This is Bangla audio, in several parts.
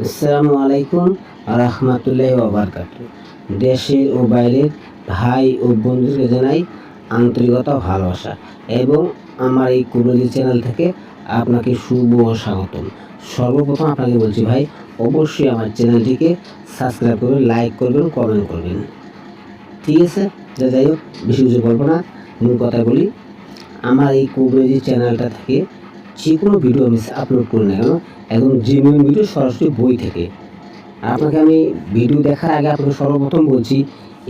আসসালামু আলাইকুম রাহমাতুল্লাহি ওয়া বারাকাতুহু। দেশের ও বাইরের ভাই ও বন্ধুকে জানাই আন্তরিকতা ভালোবাসা এবং আমার এই কুবলি চ্যানেল থেকে আপনাকে শুভ স্বাগতম। সর্বপ্রথম আপনাকে বলছি ভাই, অবশ্যই আমার চ্যানেলটিকে সাবস্ক্রাইব করবেন, লাইক করবেন, কমেন্ট করবেন, ঠিক আছে? যাই হোক, বেশি কিছু বলবো না, মূল কথা বলি। আমার এই কুবলি চ্যানেলটা থেকে যে কোনো ভিডিও আমি আপলোড করি না কেন, একদম জেনুইন ভিডিও, সরাসরি বই থেকে। আপনাকে আমি ভিডিও দেখার আগে আপনাকে সর্বপ্রথম বলছি,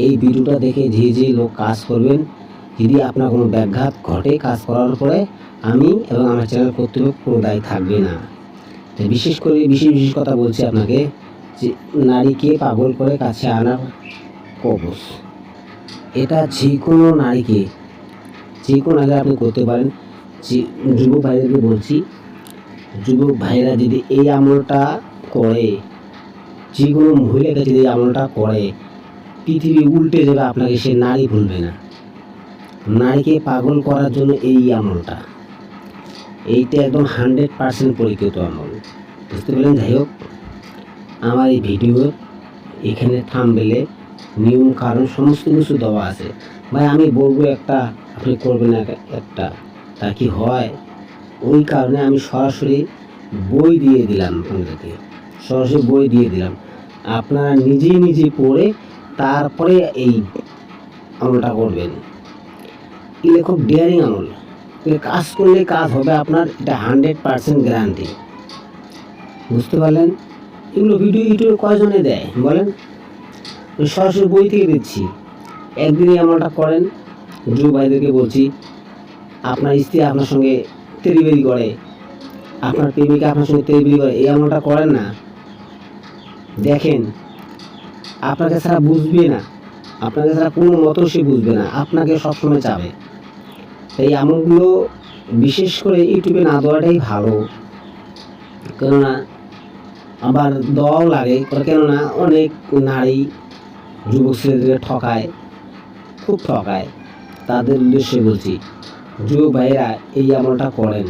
এই ভিডিওটা দেখে যে লোক কাজ করবেন, যদি আপনার কোনো ব্যাঘাত ঘটে কাজ করার পরে, আমি এবং আমার চ্যানেল কর্তৃপক্ষ কোনো দায়ী থাকবে না। বিশেষ করে বিশেষ কথা বলছি আপনাকে, যে নারীকে পাগল করে কাছে আনার কবচ, এটা যে কোনো নারীকে, যে কোনো আগে আপনি করতে পারেন। যে যুবক ভাইদেরকে বলছি, যুবক ভাইরা যদি এই আমলটা করে, যে কোনো মহিলাকে যদি আমলটা করে, পৃথিবী উল্টে যাবে, আপনাকে সে নারী ভুলবে না। নারীকে পাগল করার জন্য এই আমলটা, এইটা একদম 100% পরীক্ষিত আমল, বুঝতে পারলেন? যাই হোক, আমার এই ভিডিও এখানে থাম্বনেলে নিয়ম কারণ সমস্ত কিছু দেওয়া আছে। ভাই আমি বলবো একটা, আপনি করবেন একটা, তা কি হয়? ওই কারণে আমি সরাসরি বই দিয়ে দিলাম, আপনাদেরকে সরাসরি বই দিয়ে দিলাম। আপনারা নিজে পড়ে তারপরে এই আমলটা করবেন। এগুলো খুব ডেয়ারিং আমল, কাজ করলে কাজ হবে আপনার, এটা 100% গ্যারান্টি, বুঝতে পারলেন? এগুলো ভিডিও ইউটিউবে কয়জনে দেয় বলেন? সরাসরি বই থেকে দিচ্ছি। একদিনই আমলটা করেন। যুব ভাইদেরকে বলছি, আপনার স্ত্রী আপনার সঙ্গে তেরিবেরি করে, আপনার প্রেমিকা আপনার সঙ্গে তেরিবেরি করে, এই আমলটা করেন না। দেখেন, আপনাকে ছাড়া বুঝবে না, আপনাকে ছাড়া কোনো মতো সে বুঝবে না, আপনাকে সবসময় চাবে। এই আমলগুলো বিশেষ করে ইউটিউবে না দেওয়াটাই ভালো, কেননা আবার দেওয়াও লাগে, কেননা অনেক নারী যুবক ছেলেদের ঠকায়, খুব ঠকায়। তাদের উদ্দেশ্যে বলছি, যুবক ভাইয়েরা এই আমলটা করেন,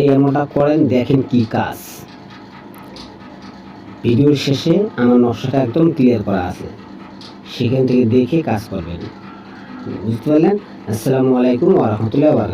এই আমলটা করেন, দেখেন কি কাজ। ভিডিওর শেষে আমার নকশাটা একদম ক্লিয়ার করা আছে, সেখান থেকে দেখে কাজ করবেন, বুঝতে পারলেন? আসসালামু আলাইকুম ওয়া রাহমাতুল্লাহি ওয়া বারাকাতুহু।